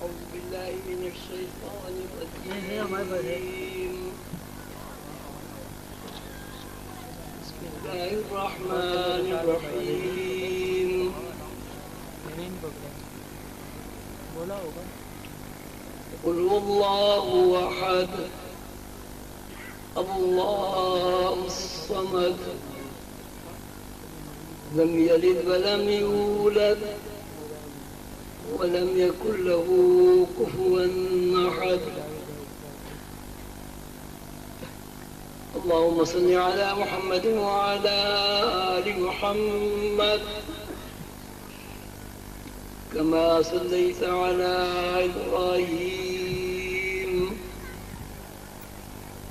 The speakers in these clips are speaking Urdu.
أعوذ بالله من الشيطان الرجيم. بسم الله الرحمن الرحيم. قل هو الله أحد الله الصمد لم يلد ولم يولد ولم يكن له كفوا أحد. اللهم صل على محمد وعلى آل محمد كما صليت على إبراهيم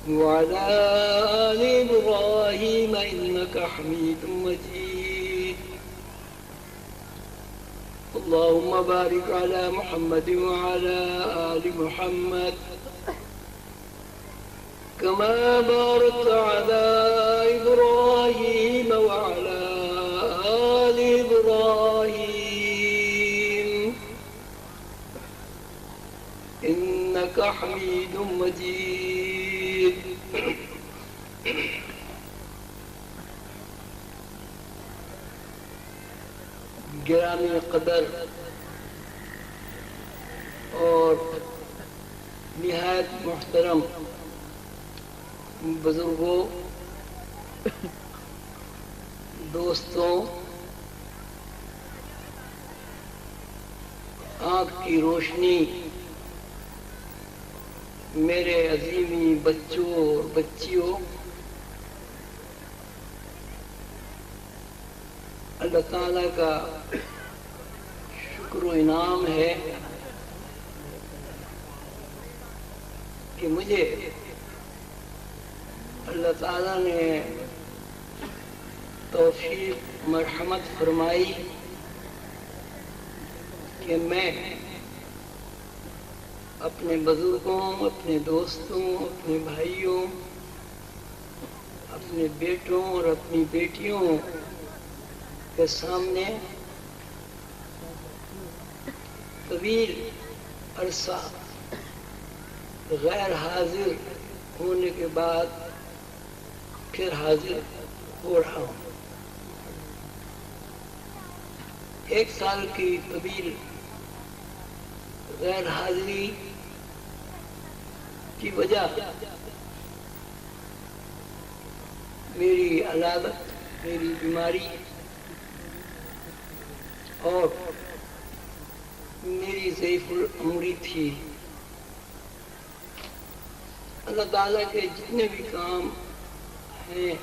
وعلى آل إبراهيم إنك حميد مجيد. اللهم بارك على محمد وعلى آل محمد كما باركت على إبراهيم وعلى آل إبراهيم إنك حميد مجيد. گرامی قدر اور نہایت محترم بزرگوں، دوستوں، آنکھ کی روشنی میرے عظیمی بچوں اور بچیوں، اللہ تعالیٰ کا شکر و انعام ہے کہ مجھے اللہ تعالیٰ نے توفیق مرحمت فرمائی کہ میں اپنے بزرگوں، اپنے دوستوں، اپنے بھائیوں، اپنے بیٹوں اور اپنی بیٹیوں کے سامنے طویل عرصہ غیر حاضر ہونے کے بعد پھر حاضر ہو رہا ہوں. 1 سال کی طویل غیر حاضری کی وجہ میری علامت، میری بیماری اور میری ضعیف العمری تھی. اللہ تعالیٰ کے جتنے بھی کام ہیں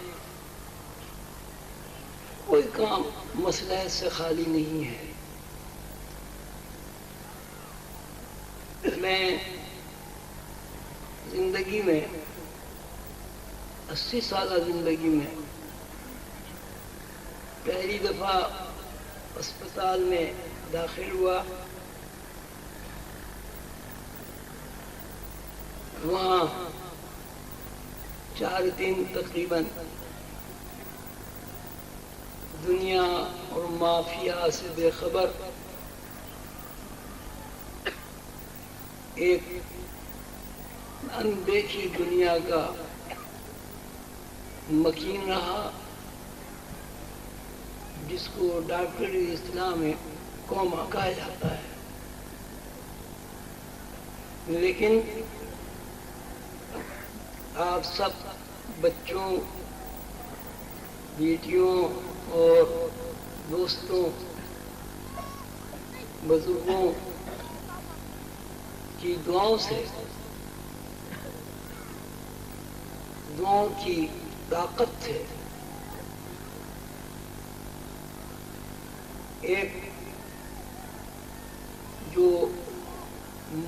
کوئی کام مصلحت سے خالی نہیں ہے. میں زندگی میں 80 سالہ زندگی میں پہلی دفعہ اسپتال میں داخل ہوا. وہاں 4 دن تقریباً دنیا اور مافیا سے بے خبر ایک اندیکھی دنیا کا مکین رہا جس کو ڈاکٹری اصطلاح میں کوما کہا جاتا ہے. لیکن آپ سب بچوں، بیٹیوں اور دوستوں، بزرگوں کی دعاؤں سے، دعاؤں کی طاقت سے ایک جو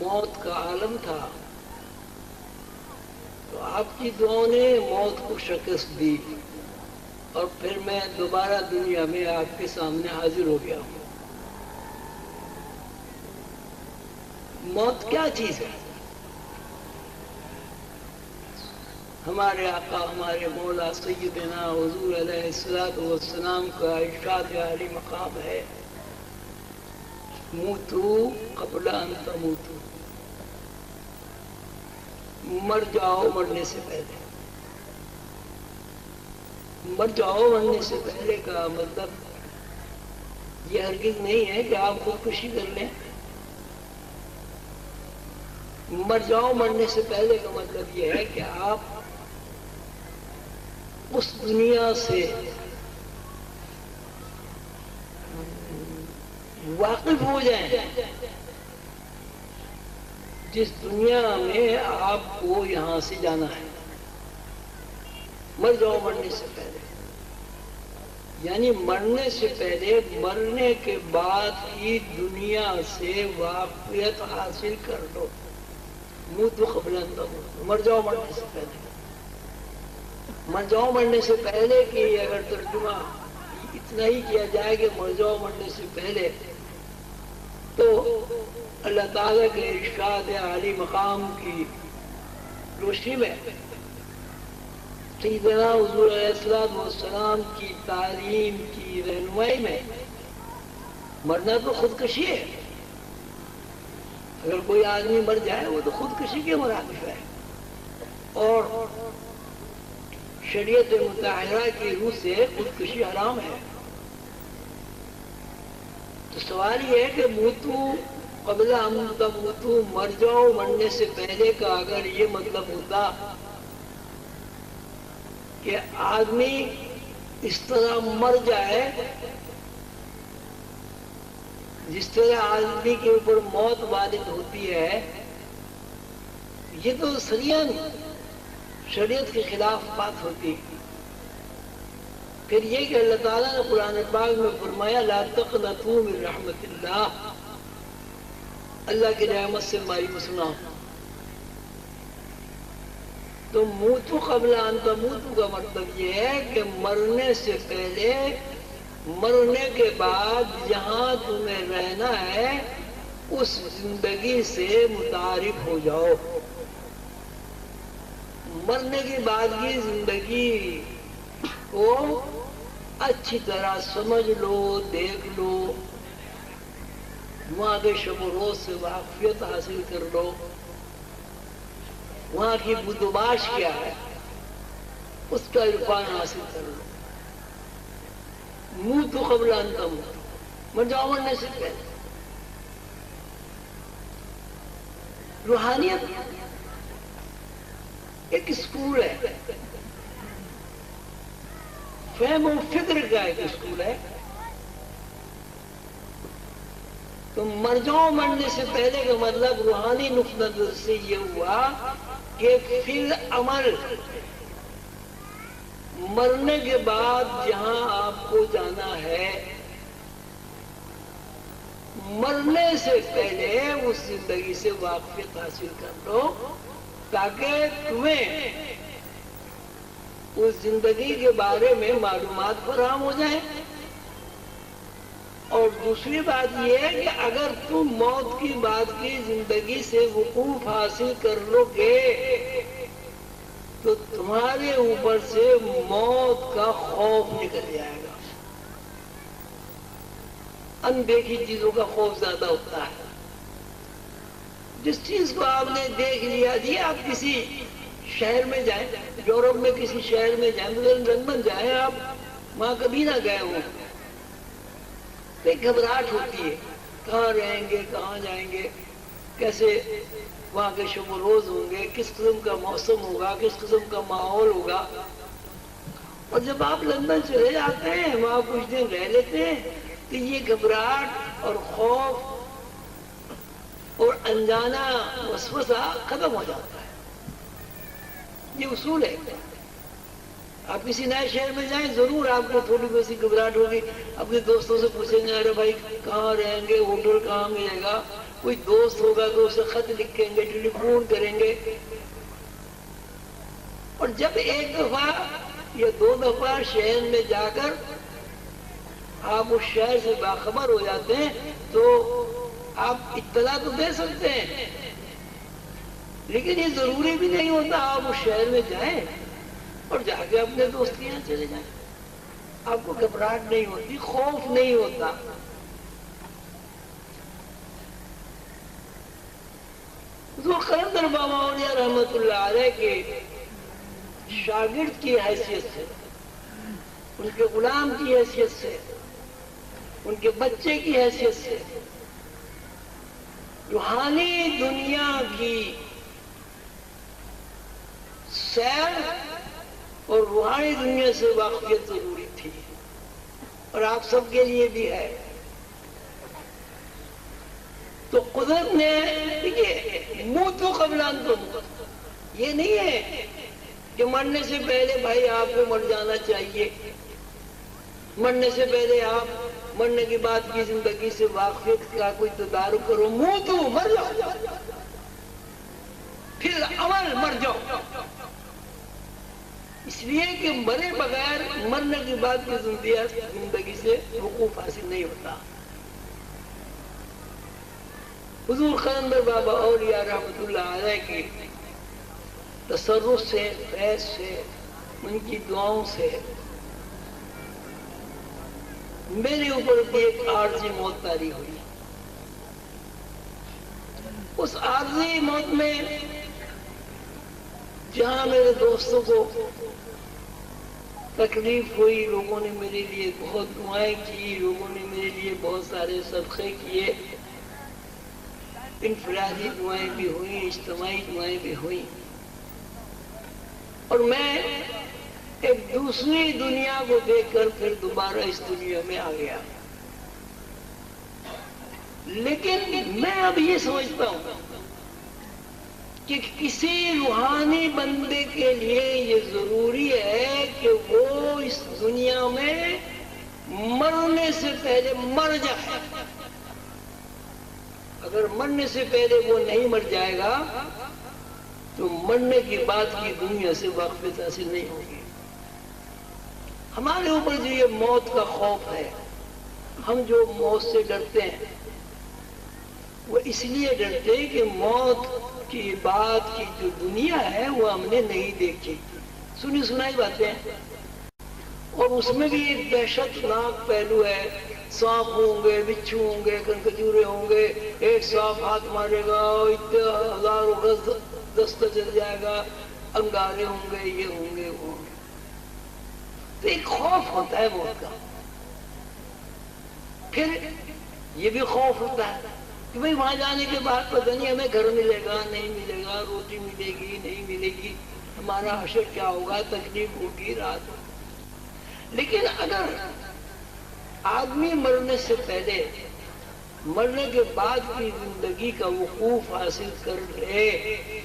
موت کا عالم تھا تو آپ کی دعاؤں نے موت کو شکست دی اور پھر میں دوبارہ دنیا میں آپ کے سامنے حاضر ہو گیا ہوں. موت کیا چیز ہے؟ ہمارے آقا، ہمارے مولا سیدنا حضور علیہ الصلوۃ والسلام کا ارشاد عالی مقام ہے موتو قبل ان تموتو، مر جاؤ مرنے سے پہلے۔ مر جاؤ مرنے سے پہلے کا مطلب یہ ہرگز نہیں ہے کہ آپ خودکشی کر لیں۔ مر جاؤ مرنے سے پہلے کا مطلب یہ ہے کہ آپ اس دنیا سے واقف ہو جائیں جس دنیا میں آپ کو یہاں سے جانا ہے۔ مر جاؤ مرنے سے پہلے یعنی مرنے سے پہلے مرنے کے بعد کی دنیا سے واقفیت حاصل کر لو۔ موتو قبل ان تموتو، مر جاؤ مرنے سے پہلے۔ مر جاؤ مرنے سے پہلے کی اگر ترجمہ اتنا ہی کیا جائے کہ مر جاؤ مرنے سے پہلے، تو اللہ تعالیٰ کے ارشاد عالی مقام کی روشنی میں، سیدنا حضور علیہ السلام کی تعلیم کی رہنمائی میں، مرنا تو خودکشی ہے۔ اگر کوئی آدمی مر جائے وہ تو خودکشی کے مرادف ہے، اور شریعت مطہرہ کی روح سے خودکشی حرام ہے۔ تو سوال یہ ہے کہ موتو قبل ان تموتو، مر جاؤ مرنے سے پہلے کا اگر یہ مطلب ہوتا کہ آدمی اس طرح مر جائے جس طرح آدمی کے اوپر موت وارد ہوتی ہے، یہ تو سریعاً شریعت کے خلاف بات ہوتی۔ پھر یہ کہ اللہ تعالیٰ نے قرآن پاک میں فرمایا لا تقنطوا من رحمت اللہ، اللہ کی رحمت سے مایوس نہ ہو۔ تو موتو قبل ان تموتو کا مطلب یہ ہے کہ مرنے سے پہلے، مرنے کے بعد جہاں تمہیں رہنا ہے اس زندگی سے متعارف ہو جاؤ۔ مرنے کے بعد کی زندگی کو اچھی طرح سمجھ لو، دیکھ لو، وہاں کے شب و روز سے واقفیت حاصل کر لو، وہاں کی بدوباش کیا ہے اس کا عرفان حاصل کر لو۔ موتو قبل ان تموتو، مر جاؤ مرنے سے پہلے۔ روحانیت ایک اسکول ہے، فہم و فکر کا ایک اسکول ہے۔ تو مر جاؤ مرنے سے پہلے کا مطلب روحانی نقطہ نظر سے یہ ہوا کہ فی العمل مرنے کے بعد جہاں آپ کو جانا ہے، مرنے سے پہلے اس زندگی سے واقفیت حاصل کر لو تاکہ تمہیں اس زندگی کے بارے میں معلومات فراہم ہو جائیں۔ اور دوسری بات یہ ہے کہ اگر تم موت کی بعد کی زندگی سے وقوف حاصل کر لو گے تو تمہارے اوپر سے موت کا خوف نکل جائے گا۔ اندیکھی چیزوں کا خوف زیادہ ہوتا ہے۔ جس چیز کو آپ نے دیکھ لیا، جی آپ کسی شہر میں جائیں، یورپ میں کسی شہر میں جائیں، لندن جائیں، آپ وہاں کبھی نہ گئے ہوں، ایک گھبراہٹ ہوتی ہے، کہاں رہیں گے، کہاں جائیں گے، کیسے وہاں کے شب و روز ہوں گے، کس قسم کا موسم ہوگا، کس قسم کا ماحول ہوگا۔ اور جب آپ لندن چلے جاتے ہیں، وہاں کچھ دن رہ لیتے ہیں، تو یہ گھبراہٹ اور خوف اور انجانا وسوسہ ختم ہو جاتا ہے۔ یہ اصول ہے۔ آپ کسی نئے شہر میں جائیں، ضرور آپ کو تھوڑی بہت سی گھبراہٹ ہوگی، اپنے دوستوں سے پوچھیں گے ارے بھائی کہاں رہیں گے، ہوٹل کہاں ملے گا، کوئی دوست ہوگا تو اسے خط لکھیں گے، ٹیلی فون کریں گے۔ اور جب ایک دفعہ یا دو دفعہ شہر میں جا کر آپ اس شہر سے باخبر ہو جاتے ہیں تو آپ اطلاع تو دے سکتے ہیں، لیکن یہ ضروری بھی نہیں ہوتا آپ اس شہر میں جائیں اور جا کے اپنے دوست کے یہاں چلے جائیں۔ آپ کو گھبراہٹ نہیں ہوتی، خوف نہیں ہوتا۔ حضور قلندر بابا اولیاء رحمت اللہ علیہ کے شاگرد کی حیثیت سے، ان کے غلام کی حیثیت سے، ان کے بچے کی حیثیت سے روحانی دنیا کی سیر اور روحانی دنیا سے واقفیت ضروری تھی، اور آپ سب کے لیے بھی ہے۔ تو قدرت نے دیکھیے موتو قبل ان تموتوا، یہ نہیں ہے کہ مرنے سے پہلے بھائی آپ کو مر جانا چاہیے، مرنے سے پہلے آپ مرنے کے بعد کی زندگی سے واقفیت کا کوئی تدارک کرو، موتو مر جاؤ، پھر عمل مر جاؤ، اس لیے کہ مرے بغیر مرنے کے بعد کی زندگی سے وقوف حاصل نہیں ہوتا۔ حضور قلندر بابا اولیاء رحمت اللہ علیہ کی تصرف سے، فیض سے، ان کی دعاؤں سے میرے اوپر بھی ایک عارضی موت طاری ہوئی۔ اس عارضی موت میں جہاں میرے دوستوں کو تکلیف ہوئی، لوگوں نے میرے لیے بہت دعائیں کی، لوگوں نے میرے لیے بہت سارے صدقے کیے، انفرادی دعائیں بھی ہوئیں، اجتماعی دعائیں بھی ہوئیں، اور میں ایک دوسری دنیا کو دیکھ کر پھر دوبارہ اس دنیا میں آ گیا۔ لیکن میں اب یہ سمجھتا ہوں کہ کسی روحانی بندے کے لیے یہ ضروری ہے کہ وہ اس دنیا میں مرنے سے پہلے مر جائے۔ اگر مرنے سے پہلے وہ نہیں مر جائے گا تو مرنے کے بعد کی دنیا سے واقفیت حاصل نہیں ہوگی۔ ہمارے اوپر جو یہ موت کا خوف ہے، ہم جو موت سے ڈرتے ہیں وہ اس لیے ڈرتے ہیں کہ موت کی بعد کی جو دنیا ہے وہ ہم نے نہیں دیکھی، سنی سنائی باتیں، اور اس میں بھی ایک دہشت ناک پہلو ہے۔ سانپ ہوں گے، بچھو ہوں گے، کنکجورے ہوں گے، ایک سانپ ہاتھ مارے گا اتنے ہزاروں گز دستہ چل جائے گا، انگارے ہوں گے، یہ ہوں گے، وہ ہوں گے، تو ایک خوف ہوتا ہے موت کا۔ پھر یہ بھی خوف ہوتا ہے کہ بھئی وہاں جانے کے بعد پتہ نہیں ہمیں گھر ملے گا نہیں ملے گا، روٹی ملے گی نہیں ملے گی، ہمارا حشر کیا ہوگا، تکلیف ہوگی رات ہوگی۔ لیکن اگر آدمی مرنے سے پہلے مرنے کے بعد کی زندگی کا وقوف حاصل کر لے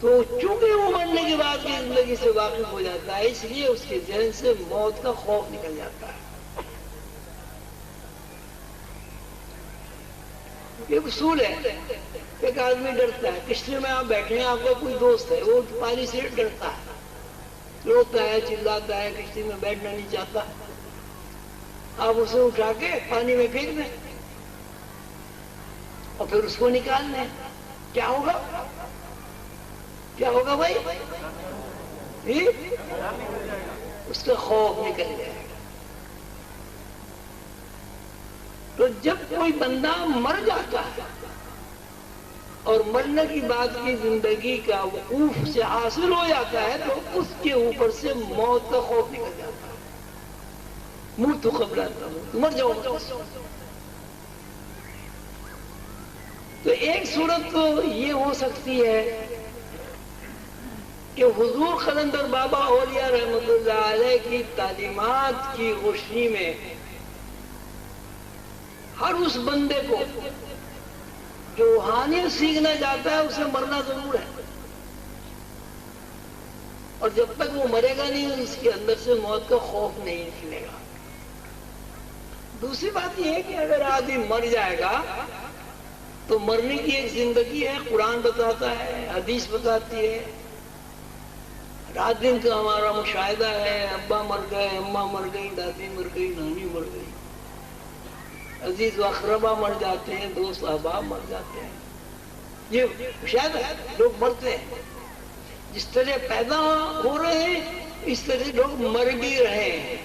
تو چونکہ وہ مرنے کے بعد کی زندگی سے واقف ہو جاتا ہے، اس لیے اس کے ذہن سے موت کا خوف نکل جاتا ہے۔ یہ اصول ہے، ایک آدمی ڈرتا ہے، کشتی میں آپ بیٹھے ہیں، آپ کا کوئی دوست ہے، وہ پانی سے ڈرتا ہے، روتا ہے، چلاتا ہے، کشتی میں بیٹھنا نہیں چاہتا، آپ اسے اٹھا کے پانی میں پھینک دیں اور پھر اس کو نکال لیں، کیا ہوگا؟ کیا ہوگا بھائی؟ اس کا خوف نکل جائے گا۔ تو جب کوئی بندہ مر جاتا ہے اور مرنے کی بعد کی زندگی کا وقوف سے حاصل ہو جاتا ہے تو اس کے اوپر سے موت کا خوف نکل جاتا ہے۔ موت تو قبل ان تموتوا، مر جاؤ۔ تو ایک صورت تو یہ ہو سکتی ہے کہ حضور قلندر بابا اولیاء رحمت اللہ علیہ کی تعلیمات کی روشنی میں ہر اس بندے کو جو روحانیت سیکھنا چاہتا ہے اسے مرنا ضرور ہے، اور جب تک وہ مرے گا نہیں اس کے اندر سے موت کا خوف نہیں نکلے گا۔ دوسری بات یہ ہے کہ اگر آدمی مر جائے گا تو مرنے کی ایک زندگی ہے، قرآن بتاتا ہے، حدیث بتاتی ہے، رات دن کا ہمارا مشاہدہ ہے، ابا مر گئے، اماں مر گئی، دادی مر گئی، نانی مر گئی، عزیز و اقربا مر جاتے ہیں، دوست احباب مر جاتے ہیں، یہ مشاہدہ ہے، لوگ مرتے ہیں۔ جس طرح پیدا ہو رہے ہیں اس طرح لوگ مر بھی رہے ہیں۔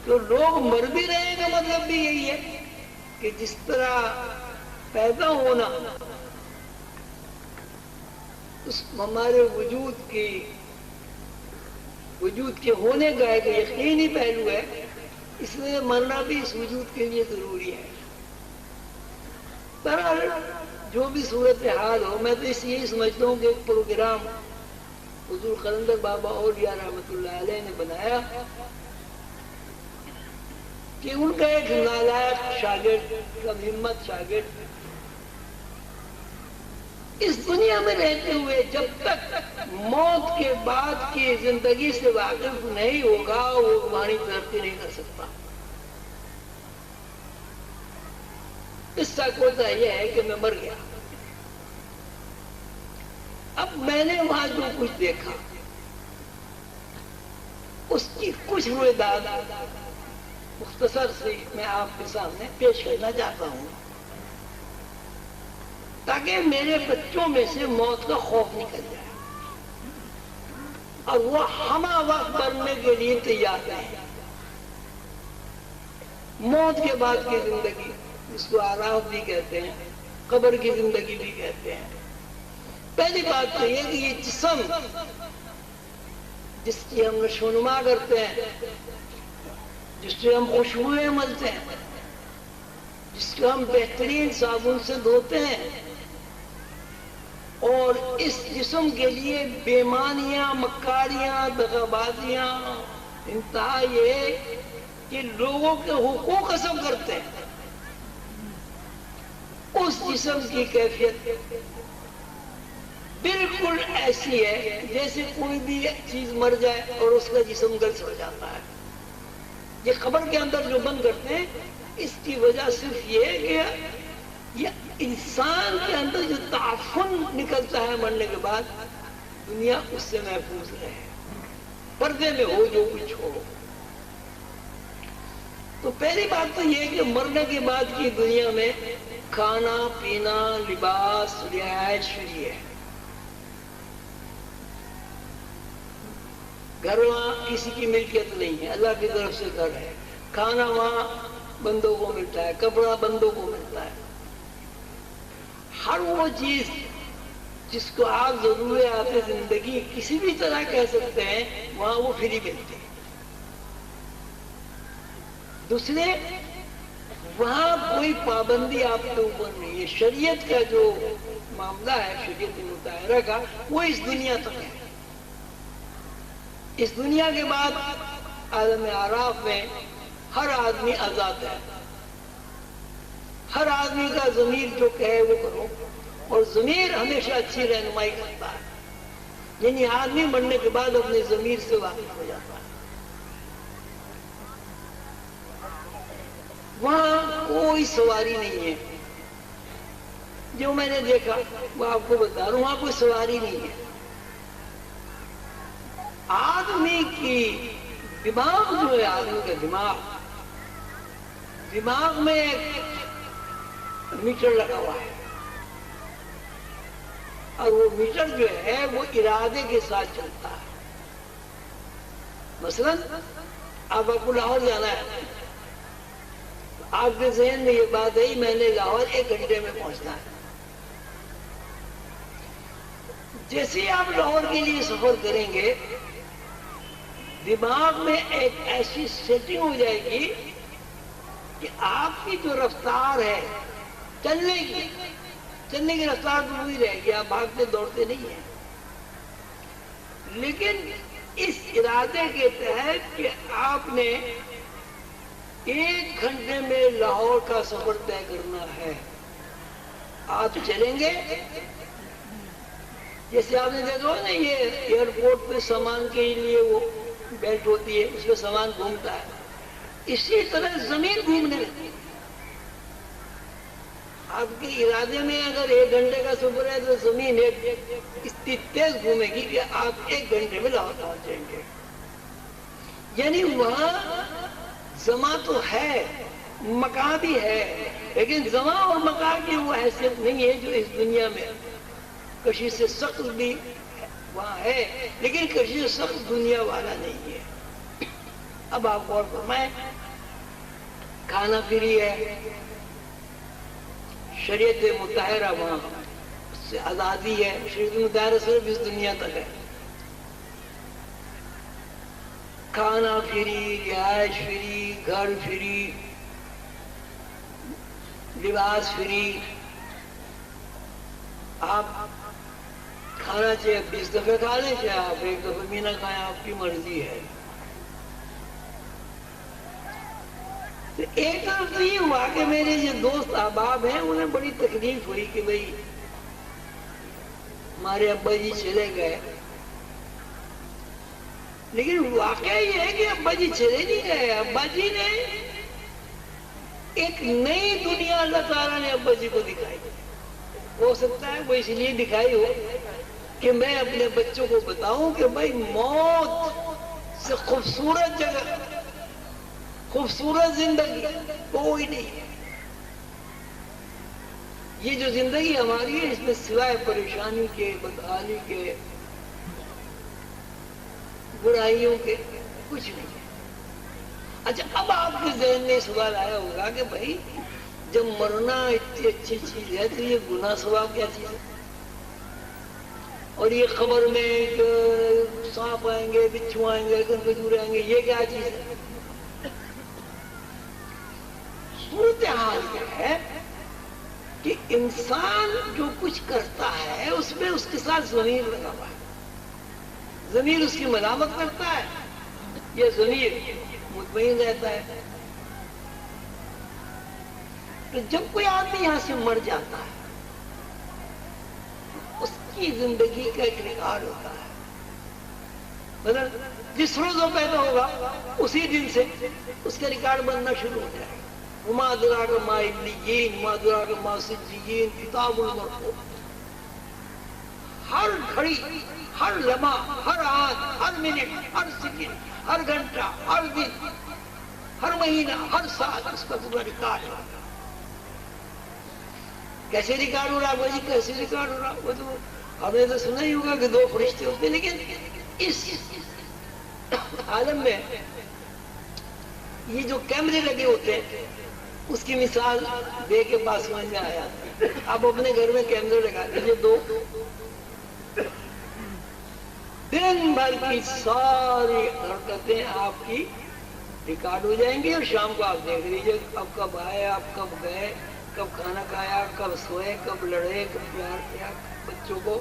تو لوگ مر بھی رہے کا مطلب بھی یہی ہے کہ جس طرح پیدا ہونا اس ہمارے وجود کے ہونے کا ایک یقینی پہلو ہے، اس لیے مرنا بھی اس وجود کے لیے ضروری ہے۔ بہرحال جو بھی صورتحال ہو، میں تو اس یہی سمجھتا ہوں کہ ایک پروگرام حضور قلندر بابا اولیاء رحمۃ اللہ علیہ نے بنایا کہ ان کا ایک نالائق شاگرد، کم ہمت شاگرد اس دنیا میں رہتے ہوئے جب تک موت کے بعد کی زندگی سے واقف نہیں ہوگا وہ روحانی ترقی نہیں کر سکتا۔ قصہ کوتا یہ ہے کہ میں مر گیا، اب میں نے وہاں جو کچھ دیکھا اس کی کچھ رویداد مختصر سے میں آپ کے سامنے پیش کرنا چاہتا ہوں تاکہ میرے بچوں میں سے موت کا خوف نکل جائے اور وہ ہمہ وقت مرنے کے لیے تیار رہے۔ موت کے بعد کی زندگی اس کو آراف بھی کہتے ہیں، قبر کی زندگی بھی کہتے ہیں۔ پہلی بات تو یہ کہ یہ جسم جس کی ہم نشوونما کرتے ہیں، جس سے ہم خوشبوئیں ملتے ہیں، جس کو ہم بہترین صابن سے دھوتے ہیں، اور اس جسم کے لیے بےمانیاں، مکاریاں، دغابازیاں، انتہا یہ کہ لوگوں کے حقوق قسم کرتے ہیں، اس جسم کی کیفیت بالکل ایسی ہے جیسے کوئی بھی چیز مر جائے اور اس کا جسم گلس ہو جاتا ہے۔ یہ قبر کے اندر جو بند کرتے ہیں، اس کی وجہ صرف یہ ہے کہ یہ انسان کے اندر جو تعفن نکلتا ہے مرنے کے بعد، دنیا اس سے محفوظ رہے، پردے میں ہو جو کچھ ہو۔ تو پہلی بات تو یہ کہ مرنے کے بعد کی دنیا میں کھانا پینا، لباس، رہائش فری ہے۔ گھر وہاں کسی کی ملکیت نہیں ہے، اللہ کی طرف سے گھر ہے۔ کھانا وہاں بندوں کو ملتا ہے، کپڑا بندوں کو ملتا ہے۔ ہر وہ چیز جس کو آپ ضروریات زندگی کسی بھی طرح کہہ سکتے ہیں، وہاں وہ فری ملتی ہے۔ دوسرے، وہاں کوئی پابندی آپ کے اوپر نہیں ہے۔ شریعت کا جو معاملہ ہے، شریعت مطالعہ کا، وہ اس دنیا تک ہے۔ اس دنیا کے بعد عالم اعراف میں ہر آدمی آزاد ہے۔ ہر آدمی کا ضمیر جو کہے وہ کرو، اور ضمیر ہمیشہ اچھی رہنمائی کرتا ہے، یعنی آدمی مرنے کے بعد اپنے ضمیر سے واقف ہو جاتا ہے۔ وہاں کوئی سواری نہیں ہے، جو میں نے دیکھا وہ آپ کو بتا رہا ہوں، وہاں کوئی سواری نہیں ہے۔ آدمی کی دماغ جو ہے، آدمی کا دماغ میں ایک میٹر لگا ہوا ہے، اور وہ میٹر جو ہے وہ ارادے کے ساتھ چلتا ہے۔ مثلا آپ کو لاہور جانا ہے، آپ کے ذہن میں یہ بات ہے میں نے لاہور 1 گھنٹے میں پہنچنا ہے۔ جیسے آپ لاہور کے لیے سفر کریں گے، دماغ میں ایک ایسی سیٹنگ ہو جائے گی کہ آپ کی جو رفتار ہے چلنے کی رفتار تو وہی رہے گی، آپ بھاگتے دوڑتے نہیں ہیں، لیکن اس ارادے کے تحت کہ آپ نے 1 گھنٹے میں لاہور کا سفر طے کرنا ہے، آپ چلیں گے۔ جیسے آپ نے دیکھا نا، یہ ایئرپورٹ پہ سامان کے لیے وہ بیلٹ ہوتی ہے، اس پہ سامان گھومتا ہے، اسی طرح زمین گھومنے لگتی ہے۔ آپ کے ارادے میں اگر 1 گھنٹے کا سفر ہے تو زمین اتنی تیز گھومے گی کہ آپ 1 گھنٹے میں لاہور پہنچ جائیں گے۔ یعنی وہاں زماں تو ہے، مکان بھی ہے، لیکن زماں اور مکان کی وہ حیثیت نہیں ہے جو اس دنیا میں کشش سے سخت بھی وہاں ہے، لیکن کشش سے سخت دنیا والا نہیں ہے۔ اب آپ غور فرمائیں، کھانا فری ہے، شریعت مطہرہ وہاں اس سے آزادی ہے. شریعت مطہرہ صرف اس دنیا تک ہے. کھانا فری، رہائش فری، گھر فری، لباس فری. آپ کھانا چاہے 20 دفعہ کھا لیں، چاہے آپ 1 دفعہ بھی نہ کھائیں، آپ کی مرضی ہے. تو ایک طرف تو یہ ہوا کہ میرے جو دوست احباب ہیں انہیں بڑی تکلیف ہوئی کہ بھئی ہمارے ابا جی چلے گئے. لیکن واقعہ یہ ہے کہ ابا جی چلے نہیں گئے. ابا جی نے ایک نئی دنیا اللہ تعالیٰ نے ابا جی کو دکھائی. ہو سکتا ہے وہ اس لیے دکھائی ہو کہ میں اپنے بچوں کو بتاؤں کہ بھائی موت سے خوبصورت جگہ، خوبصورت زندگی کوئی نہیں ہے. یہ جو زندگی ہماری ہے اس میں سوائے پریشانی کے، بدحالی کے، برائیوں کے کچھ نہیں ہے. اچھا اب آپ کے ذہن میں سوال آیا ہوگا کہ بھائی جب مرنا اتنی اچھی چیز ہے تو یہ گناہ ثواب کیا چیز ہے؟ اور یہ خبر میں سانپ آئیں گے، بچھو آئیں گے، کھجور آئیں گے، یہ کیا چیز ہے؟ صورتحال کیا ہے کہ انسان جو کچھ کرتا ہے اس میں اس کے ساتھ ضمیر لگا ہوا ہے. ضمیر اس کی ملامت کرتا ہے، یہ ضمیر مطمئن رہتا ہے. تو جب کوئی آدمی یہاں سے مر جاتا ہے اس کی زندگی کا ایک ریکارڈ ہوتا ہے. مطلب جس روز وہ پیدا ہوگا اسی دن سے اس کا ریکارڈ بننا شروع ہو جائے گا. وما ادراک ما علیین وما ادراک ما سجین کتاب المرقوم. ہر گھڑی، ہر لمحہ، ہر آن، ہر منٹ، ہر سیکنڈ، ہر گھنٹہ، ہر دن، ہر مہینہ، ہر سال اس کا پورا ریکارڈ ہے. کیسے ریکارڈ ہو رہا ہے؟ کیسے ریکارڈ ہو رہا؟ وہ تو ہم نے تو سنا ہی ہوگا کہ 2 فرشتے ہوتے ہیں. لیکن اس عالم میں یہ جو کیمرے لگے ہوتے ہیں اس کی مثال دے کے بات سمجھ میں آیا. آپ اپنے گھر میں کیمرے لگا دیجیے 2، دن بھر کی ساری حرکتیں آپ کی ریکارڈ ہو جائیں گی اور شام کو آپ دیکھ لیجیے اب کب آئے، آپ کب گئے، کب کھانا کھایا، کب سوئے، کب لڑے، کب پیار کیا بچوں کو.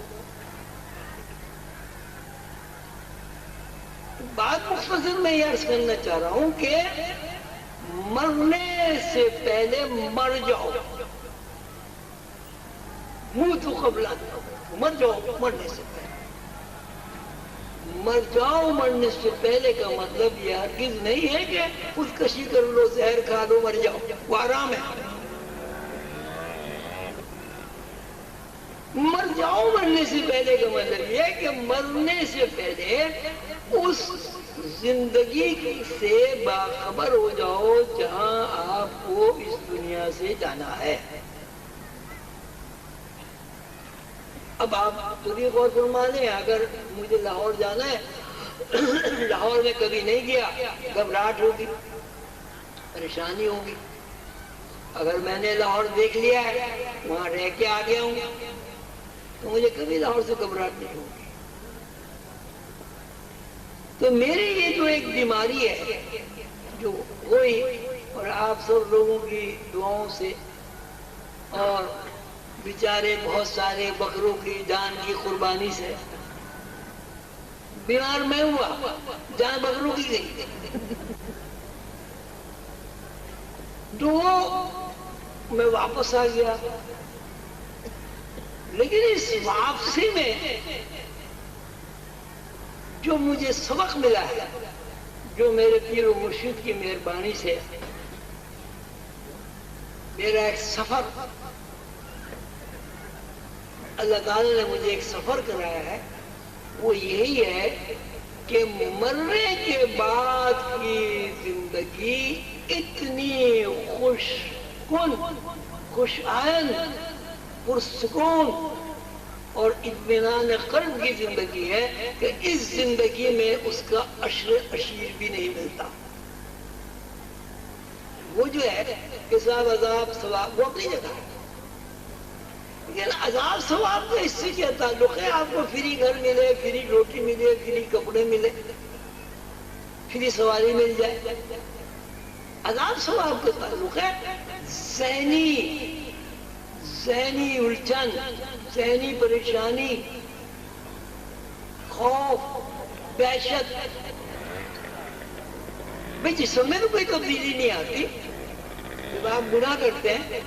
بات مختصر میں یہ عرض کرنا چاہ رہا ہوں کہ مرنے سے پہلے مر جاؤ. منہ تو قبل مر جاؤ. مرنے سے پہلے مر جاؤ. مرنے سے پہلے کا مطلب یہ ہرگز نہیں ہے کہ خودکشی کر لو، زہر کھا لو، مر جاؤ. وہ آرام ہے. مر جاؤ مرنے سے پہلے کا مطلب یہ ہے کہ مرنے سے پہلے اس زندگی سے باخبر ہو جاؤ جہاں آپ کو اس دنیا سے جانا ہے. اب آپ خود ہی غور فرما لیں، اگر مجھے لاہور جانا ہے، لاہور میں کبھی نہیں گیا، گھبراہٹ ہوگی، پریشانی ہوگی. اگر میں نے لاہور دیکھ لیا ہے، وہاں رہ کے آ گیا ہوں تو مجھے کبھی لاہور سے گھبراہٹ نہیں ہوگی. تو میری یہ جو ایک بیماری ہے جو ہوئی، اور آپ سب لوگوں کی دعاؤں سے اور بیچارے بہت سارے بکروں کی جان کی قربانی سے بیمار میں ہوا، جان بکروں کی گئی. تو میں واپس آ گیا. لیکن اس واپسی میں جو مجھے سبق ملا ہے، جو میرے پیر و مرشد کی مہربانی سے میرا ایک سفر، اللہ تعالیٰ نے مجھے ایک سفر کرایا ہے، وہ یہی ہے کہ مرنے کے بعد کی زندگی اتنی خوش کن، خوش آئند، پرسکون اور اطمینان قلب کی زندگی ہے کہ اس زندگی میں اس کا عشر عشیر بھی نہیں ملتا. وہ جو ہے حساب عذاب ثواب وہ اپنی جگہ ہے، لیکن عذاب ثواب کا اس سے کیا تعلق ہے؟ آپ کو فری گھر ملے، فری روٹی ملے، فری کپڑے ملے، فری سواری مل جائے، عذاب ثواب کا تعلق ہے ذہنی الجھن، ذہنی پریشانی، خوف، دہشت۔ بھئی جسم میں تو کوئی تبدیلی نہیں آتی، جب آپ گناہ کرتے ہیں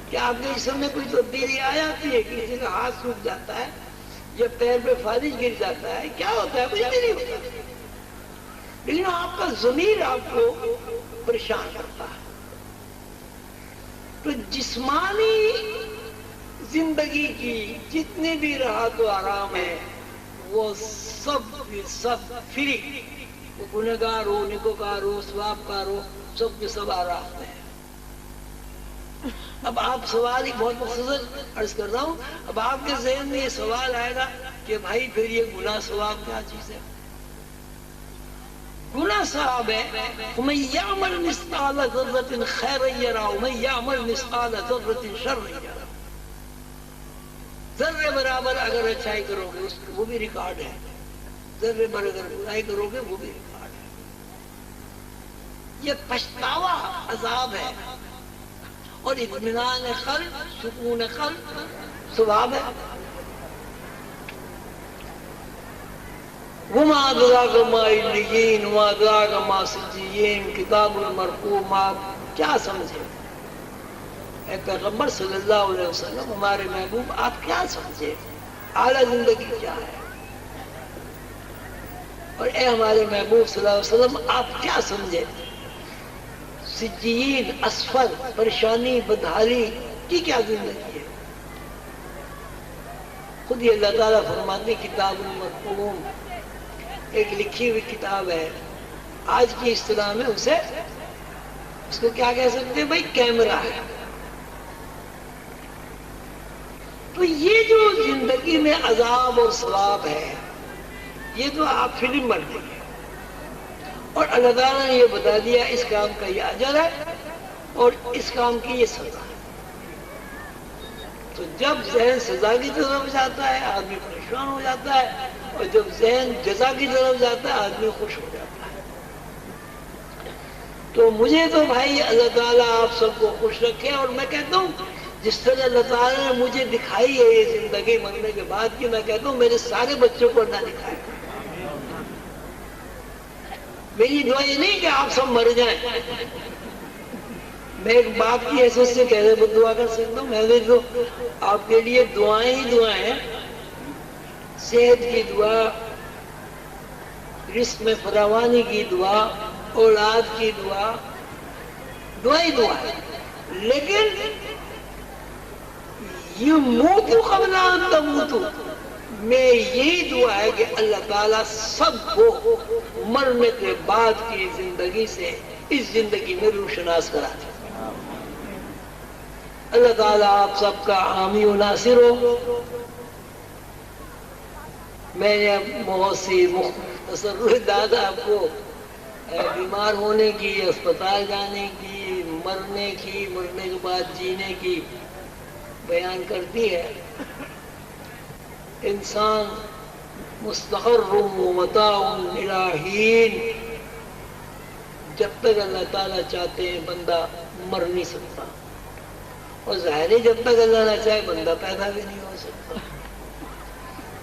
کہ آپ کے جسم میں کوئی تبدیلی آ جاتی ہے، کسی کا ہاتھ سوکھ جاتا ہے یا پیر پہ فالج گر جاتا ہے، کیا ہوتا ہے؟ کچھ بھی نہیں ہوتا، لیکن آپ کا ضمیر آپ کو پریشان کرتا ہے۔ تو جسمانی زندگی کی جتنے بھی راحت و آرام ہے وہ سب فری، وہ گنہگار ہو، نیکوکار ہو، ثوابکار ہو، سب کے سب آرام ہے۔ اب آپ سوال ہی بہت مختصر عرض کر رہا ہوں، اب آپ کے ذہن میں یہ سوال آئے گا کہ بھائی پھر یہ گناہ ثواب کیا چیز ہے؟ گناہ ثواب ہے وَمَن يَعْمَلْ مِثْقَالَ ذَرَّةٍ خَيْرًا يَرَهُ وَمَن يَعْمَلْ مِثْقَالَ ذَرَّةٍ شَرًّا يَرَهُ۔ ذرے برابر اگر اچھائی کرو گے اس وہ بھی ریکارڈ ہے، ذرے برابر اگر برائی کرو گے وہ بھی ریکارڈ ہے۔ یہ پچھتاوا عذاب ہے اور اطمینان قلب، سکون قلب ثواب ہے۔ وما ادراک ما علیین وما ادراک ما سجین کتاب المرقوم۔ آپ کیا سمجھے اے پیغمبر صلی اللہ علیہ وسلم، ہمارے محبوب، آپ کیا سمجھے؟ اعلیٰ زندگی کیا ہے؟ اور اے ہمارے محبوب صلی اللہ علیہ وسلم آپ کیا سمجھے؟ سجین، اسفل، پریشانی، بدحالی کی کیا زندگی ہے؟ خود یہ اللہ تعالیٰ فرماتے ہیں کتاب المرقوم، ایک لکھی ہوئی کتاب ہے، آج کی اصطلاح میں اس کو کیا کہہ سکتے ہیں بھائی؟ کیمرہ ہے۔ تو یہ جو زندگی میں عذاب اور ثواب ہے یہ تو آپ فلم بن گئی ہے، اور اللہ تعالیٰ نے یہ بتا دیا اس کام کا یہ اجر ہے اور اس کام کی یہ سزا ہے۔ تو جب ذہن سزا کی طرف جاتا ہے آدمی پریشان ہو جاتا ہے، اور جب ذہن جزا کی طرف جاتا ہے آدمی خوش ہو جاتا ہے۔ تو مجھے تو بھائی اللہ تعالیٰ آپ سب کو خوش رکھے، اور میں کہتا ہوں جس طرح اللہ تعالیٰ نے مجھے دکھائی ہے یہ زندگی مرنے کے بعد کی، میں کہتا ہوں میرے سارے بچوں کو نہ دکھائے۔ میری دعا یہ نہیں کہ آپ سب مر جائیں، میں ایک باپ کی حیثیت سے کیسے دعا کر سکتا ہوں؟ میں تو آپ کے لیے دعائیں ہی دعائیں ہیں، صحت کی دعا، رزق میں فراوانی کی دعا، اولاد کی دعا، دعا ہی دعا ہے۔ لیکن یہ موتو قبل ان تموتو، میں یہی دعا ہے کہ اللہ تعالیٰ سب کو مرنے کے بعد کی زندگی سے اس زندگی میں روشناس کرا دے۔ اللہ تعالیٰ آپ سب کا حامی و ناصر ہو۔ میں نے بہت سی مختصر دادا آپ کو بیمار ہونے کی، اسپتال جانے کی، مرنے کی، مرنے کے بعد جینے کی بیان کرتی ہے۔ انسان مستقر و متاع الی حین، جب تک اللہ تعالیٰ چاہتے ہیں بندہ مر نہیں سکتا، اور ظاہر ہے جب تک اللہ نہ چاہے بندہ پیدا بھی نہیں ہو سکتا۔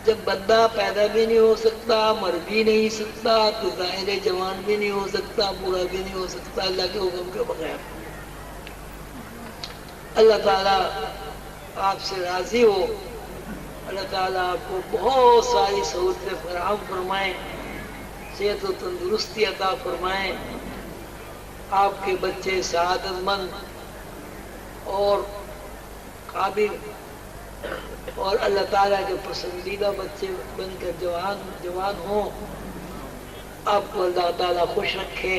جب بندہ پیدا بھی نہیں ہو سکتا، مر بھی نہیں سکتا، تو ظاہر ہے جوان بھی نہیں ہو سکتا، بوڑھا بھی نہیں ہو سکتا اللہ کے حکم کے بغیر۔ اللہ تعالیٰ آپ سے راضی ہو، اللہ تعالیٰ آپ کو بہت ساری سہولتیں فراہم فرمائیں، صحت و تندرستی عطا فرمائیں، آپ کے بچے سعادت مند اور قابل اور اللہ تعالیٰ کے پسندیدہ بچے بن کر جوان ہوں، آپ کو اللہ تعالیٰ خوش رکھے۔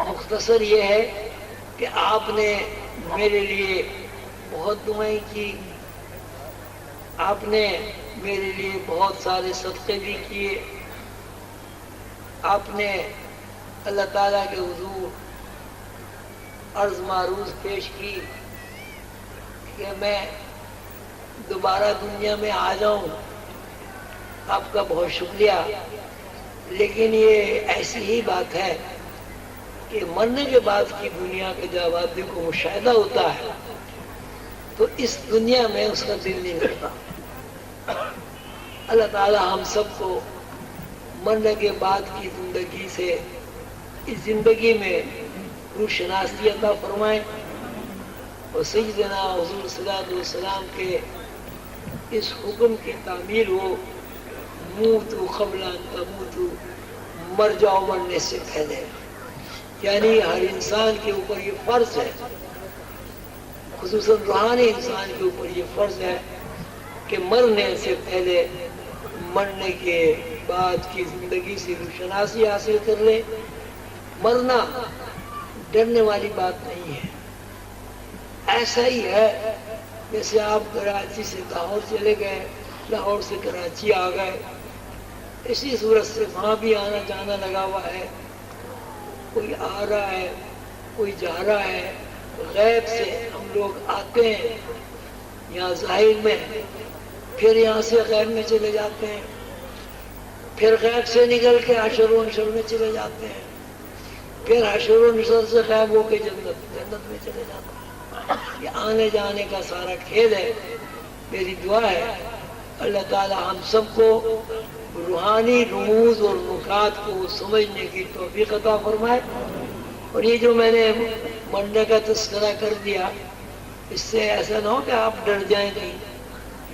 مختصر یہ ہے کہ آپ نے میرے لیے بہت دعائیں کی، آپ نے میرے لیے بہت سارے صدقے بھی کیے، آپ نے اللہ تعالیٰ کے حضور عرض معروض پیش کی کہ میں دوبارہ دنیا میں آ جاؤں، آپ کا بہت شکریہ، لیکن یہ ایسی ہی بات ہے کہ مرنے کے بعد کی دنیا کا جب آدمی کو مشاہدہ ہوتا ہے تو اس دنیا میں اس کا دل نہیں لگتا۔ اللہ تعالی ہم سب کو مرنے کے بعد کی زندگی سے اس زندگی میں روح شناسی عطا فرمائے، اور سیدنا حضور صلی اللہ علیہ وسلم کے اس حکم کی تعمیل ہو، موتوا قبل ان تموتوا، مر جاؤ مرنے سے پہلے۔ یعنی ہر انسان کے اوپر یہ فرض ہے، خصوصاً روحانی انسان کے اوپر یہ فرض ہے کہ مرنے سے پہلے، مرنے کے بعد کی زندگی سے روشناسی حاصل کر لے۔ مرنا ڈرنے والی بات نہیں ہے، ایسا ہی ہے جیسے آپ کراچی سے لاہور چلے گئے، لاہور سے کراچی آ گئے، اسی صورت سے وہاں بھی آنا جانا لگا ہوا ہے، کوئی آ رہا ہے کوئی جا رہا ہے۔ غیب سے ہم لوگ آتے ہیں یہاں ظاہر میں، پھر یہاں سے غیب میں چلے جاتے ہیں، پھر غیب سے نکل کے حشر و نشر میں چلے جاتے ہیں، پھر حشر و نشر سے غیب ہو کے جنت میں چلے جاتے ہیں۔ یہ آنے جانے کا سارا کھیل ہے۔ میری دعا ہے اللہ تعالی ہم سب کو روحانی رموز اور نکات کو سمجھنے کی توفیق عطا فرمائے، اور یہ جو میں نے مرنے کا تذکرہ کر دیا، اس سے ایسا نہ ہو کہ آپ ڈر جائیں کہیں،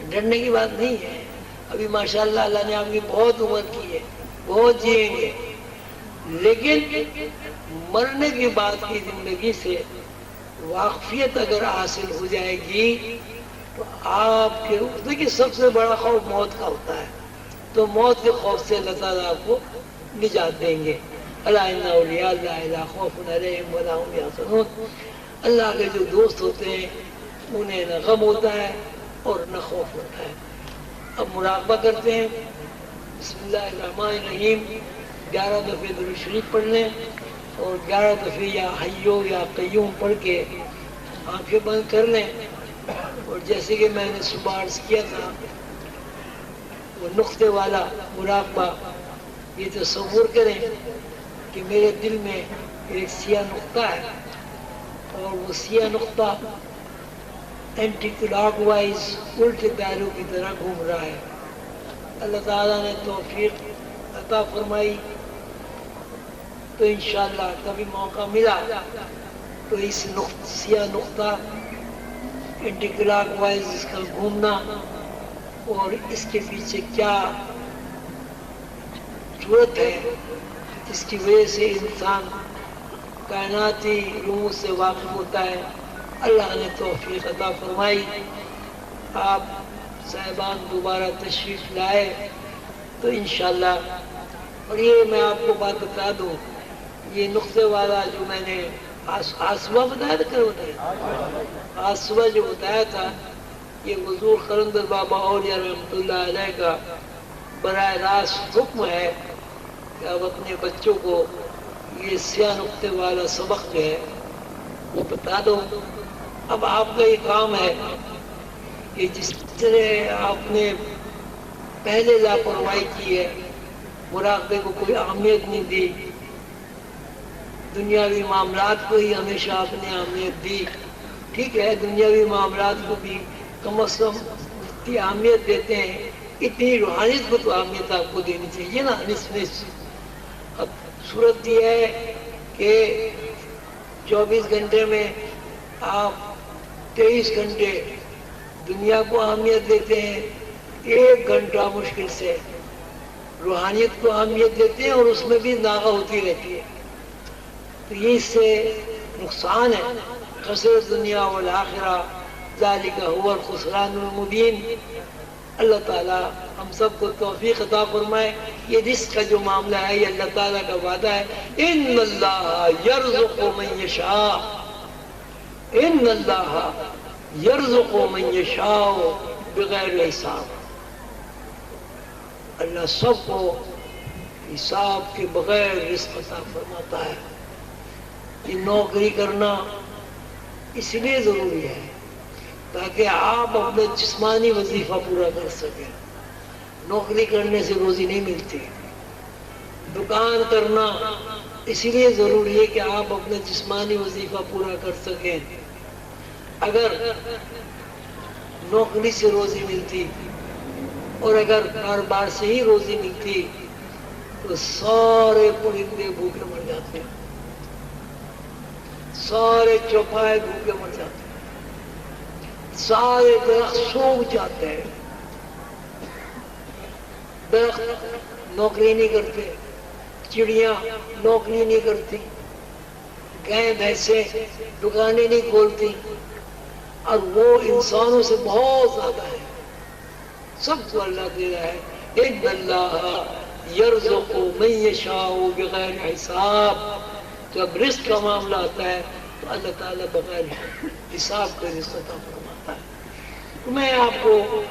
ڈرنے کی بات نہیں ہے۔ ابھی ماشاءاللہ اللہ نے آپ کی بہت عمر کی ہے، بہت جئیں گے، لیکن مرنے کے بعد کی زندگی سے واقفیت اگر حاصل ہو جائے گی تو آپ کے دیکھیے سب سے بڑا خوف موت کا ہوتا ہے، تو موت کے خوف سے اللہ تعالیٰ آپ کو نجات دیں گے۔ الا ان اولیاء اللہ لا خوف علیہم ولا هم یحزنون، اللہ کے جو دوست ہوتے ہیں انہیں نہ غم ہوتا ہے اور نہ خوف ہوتا ہے۔ اب مراقبہ کرتے ہیں، بسم اللہ الرحمن الرحیم 11 دفعے درود شریف پڑھ لیں، اور 11 دفعے یا حیو یا قیوم پڑھ کے آنکھیں بند کر لیں، اور جیسے کہ میں نے صبح عرض کیا تھا وہ نقطے والا مراقبہ، یہ تصور کریں کہ میرے دل میں ایک سیاہ نقطہ ہے، اور وہ سیاہ نقطہ اینٹی کلاک وائز الٹے دائروں کی طرح گھوم رہا ہے۔ اللہ تعالیٰ نے توفیق عطا فرمائی تو انشاءاللہ کبھی موقع ملا تو اس سیاہ نقطہ اینٹی کلاک وائز اس کا گھومنا اور اس کے پیچھے کیا صورت ہے جس کی وجہ سے انسان کائناتی رموز سے واقف ہوتا ہے، اللہ نے توفیق عطا فرمائی۔ آپ صاحبان دوبارہ تشریف لائے تو انشاءاللہ، اور یہ میں آپ کو بات بتا دوں، یہ نقطے والا جو میں نے آج صبح بتایا تھا، کل بتایا آج صبح جو بتایا تھا، یہ حضور قلندر بابا اولیاء رحمۃ اللہ علیہ کا براہ راست حکم ہے کہ اب اپنے بچوں کو یہ سیاہ نقطے والا سبق جو ہے وہ بتا دو۔ اب آپ کا یہ کام ہے کہ جس طرح آپ نے پہلے لاپرواہی کی ہے، مراقبے کو کوئی اہمیت نہیں دی، دنیاوی معاملات کو ہی ہمیشہ آپ نے اہمیت دی، ٹھیک ہے، دنیاوی معاملات کو بھی کم از کم اتنی اہمیت دیتے ہیں، اتنی روحانیت کو تو اہمیت آپ کو دینی چاہیے نا، نصف۔ اب صورت یہ ہے کہ 24 گھنٹے میں آپ 23 گھنٹے دنیا کو اہمیت دیتے ہیں، 1 گھنٹہ مشکل سے روحانیت کو اہمیت دیتے ہیں، اور اس میں بھی ناغہ ہوتی رہتی ہے، تو یہ اس سے نقصان ہے۔ خسر دنیا والآخرہ ذالک هو الخسران المبین۔ اللہ تعالیٰ ہم سب کو توفیق عطا فرمائے۔ یہ رزق کا جو معاملہ ہے یہ اللہ تعالیٰ کا وعدہ ہے، ان اللہ یرزق من یشاء، ان اللہ یرزق من یشاء بغیر حساب۔ اللہ سب کو حساب کے بغیر رزق عطا فرماتا ہے۔ یہ نوکری کرنا اس لیے ضروری ہے تاکہ آپ اپنا جسمانی وظیفہ پورا کر سکیں. نوکری کرنے سے روزی نہیں ملتی. دکان کرنا اسی لیے ضروری ہے کہ آپ اپنا جسمانی وظیفہ پورا کر سکیں. اگر نوکری سے روزی ملتی اور اگر کاروبار سے ہی روزی ملتی تو سارے پرندے بھوکے مر جاتے، سارے چوپائے بھوکے مر جاتے، سارے درخت سوکھ جاتے ہیں. درخت نوکری نہیں کرتے، چڑیاں نوکری نہیں کرتی، گائے بھینسیں دکانیں نہیں کھولتی، اور وہ انسانوں سے بہت زیادہ ہے. سب کو اللہ دے رہا ہے. ان اللہ یرزق من یشاء بغیر حساب. جب رزق کا معاملہ آتا ہے تو اللہ تعالیٰ بغیر حساب کا رزق عطا فرماتا ہے. میں آپ کو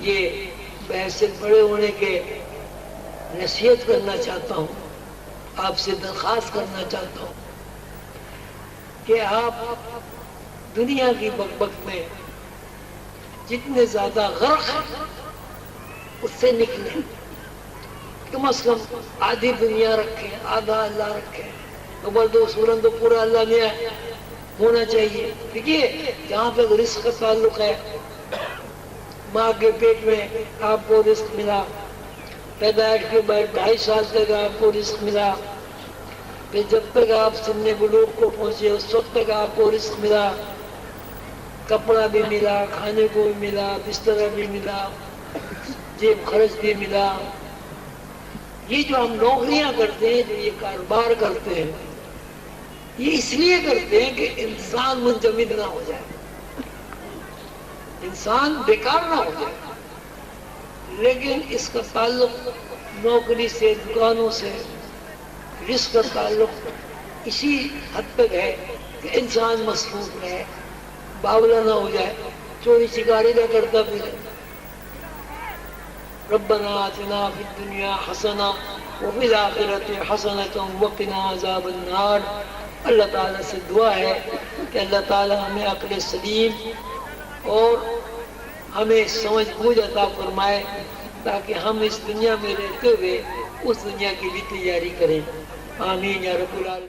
یہ بحیثیت بڑے ہونے کے نصیحت کرنا چاہتا ہوں، آپ سے درخواست کرنا چاہتا ہوں کہ آپ دنیا کی بکبک میں جتنے زیادہ غرق ہیں اس سے نکلیں. کم از کم آدھی دنیا رکھیں، آدھا اللہ رکھیں. نمبر 2 سورن تو پورا اللہ میں ہونا چاہیے. دیکھیے جہاں تک رزق کا تعلق ہے، ماں کے پیٹ میں آپ کو رزق ملا، پیدائش کے بعد 2.5 سال تک آپ کو رزق ملا، پھر جب تک آپ سن بلوغ کو پہنچے اس وقت تک آپ کو رزق ملا، کپڑا بھی ملا، کھانے کو بھی ملا، بستر بھی ملا، جیب خرچ بھی ملا. یہ جو ہم نوکریاں کرتے ہیں، جو یہ کاروبار کرتے ہیں، یہ اس لیے کرتے ہیں کہ انسان منجمد نہ ہو جائے، انسان بیکار نہ ہو جائے. لیکن اس کا تعلق نوکری سے، دکانوں سے، رزق کا تعلق اسی حد تک ہے کہ انسان مصروف رہے، باولا نہ ہو جائے، چوری چکاری نہ کرتا پھرے. ربنا آتنا فی الدنیا حسنہ وفی الآخرۃ حسنۃ وقنا عذاب النار. اللہ تعالیٰ سے دعا ہے کہ اللہ تعالیٰ ہمیں عقل سلیم اور ہمیں سمجھ بوجھ عطا فرمائے تاکہ ہم اس دنیا میں رہتے ہوئے اس دنیا کی بھی تیاری کریں. آمین یا رب العالمین.